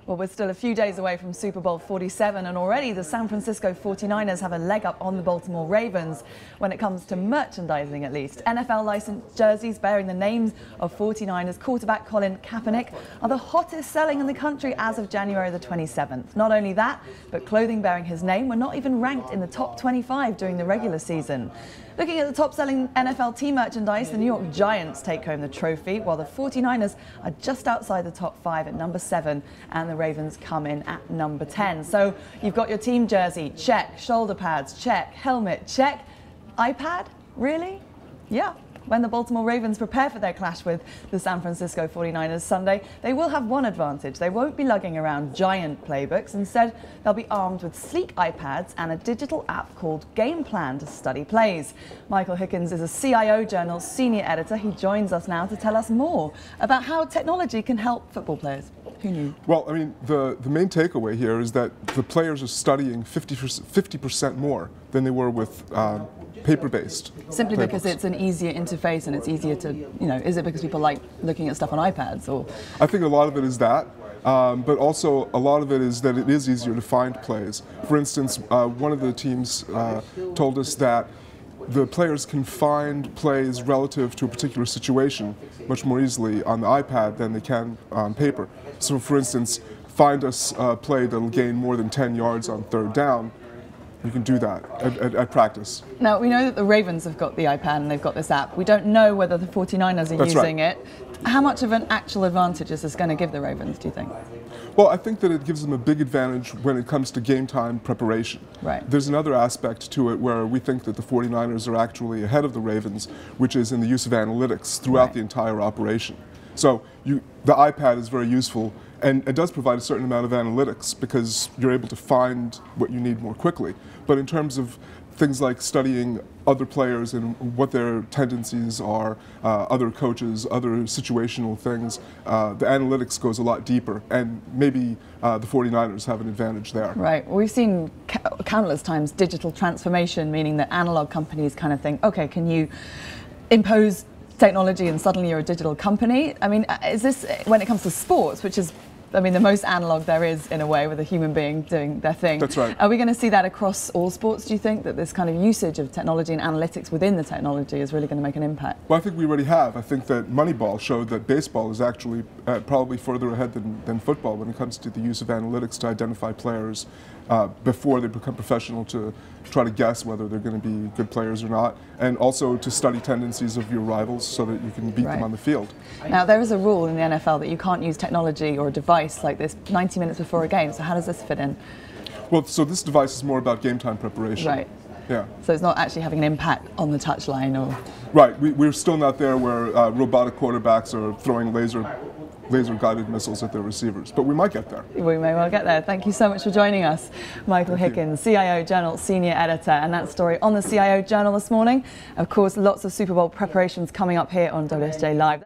Well, we're still a few days away from Super Bowl 47, and already the San Francisco 49ers have a leg up on the Baltimore Ravens when it comes to merchandising, at least. NFL licensed jerseys bearing the names of 49ers quarterback Colin Kaepernick are the hottest selling in the country as of January the 27th. Not only that, but clothing bearing his name were not even ranked in the top 25 during the regular season. Looking at the top-selling NFL team merchandise, the New York Giants take home the trophy, while the 49ers are just outside the top 5 at number 7, and the Ravens come in at number 10. So you've got your team jersey, check. Shoulder pads, check. Helmet, check. iPad? Really? Yeah. When the Baltimore Ravens prepare for their clash with the San Francisco 49ers Sunday, they will have one advantage. They won't be lugging around giant playbooks. Instead, they'll be armed with sleek iPads and a digital app called GamePlan to study plays. Michael Hickins is a CIO Journal's senior editor. He joins us now to tell us more about how technology can help football players. Who knew? Well, I mean, the main takeaway here is that the players are studying 50% more than they were with paper-based. Simply playbooks. Because it's an easier interface and it's easier to, is it because people like looking at stuff on iPads? Or I think a lot of it is that, but also a lot of it is that it is easier to find plays. For instance, one of the teams told us that the players can find plays relative to a particular situation much more easily on the iPad than they can on paper. So for instance, find us a play that will gain more than 10 yards on third down. You can do that at practice. Now, we know that the Ravens have got the iPad and they've got this app. We don't know whether the 49ers are using it. How much of an actual advantage is this going to give the Ravens, do you think? Well, I think that it gives them a big advantage when it comes to game time preparation. Right. There's another aspect to it where we think that the 49ers are actually ahead of the Ravens, which is in the use of analytics throughout the entire operation. So the iPad is very useful, and it does provide a certain amount of analytics because you're able to find what you need more quickly. But in terms of things like studying other players and what their tendencies are, other coaches, other situational things, the analytics goes a lot deeper, and maybe the 49ers have an advantage there. Right. We've seen countless times digital transformation, meaning that analog companies kind of think, okay, can you impose technology and suddenly you're a digital company? I mean, is this, when it comes to sports, which is, I mean, the most analog there is in a way, with a human being doing their thing. That's right. Are we going to see that across all sports, do you think, that this kind of usage of technology and analytics within the technology is really going to make an impact? Well, I think we already have. I think that Moneyball showed that baseball is actually probably further ahead than football when it comes to the use of analytics to identify players before they become professional, to try to guess whether they're going to be good players or not, and also to study tendencies of your rivals so that you can beat them on the field. Now, there is a rule in the NFL that you can't use technology or a device like this 90 minutes before a game, so how does this fit in? Well, so this device is more about game time preparation. Right. Yeah. So it's not actually having an impact on the touchline, or? Right. We're still not there where robotic quarterbacks are throwing laser-guided missiles at their receivers, but we might get there. We may well get there. Thank you so much for joining us, Michael Hickins, CIO Journal senior editor, and that story on the CIO Journal this morning. Of course, lots of Super Bowl preparations coming up here on WSJ Live.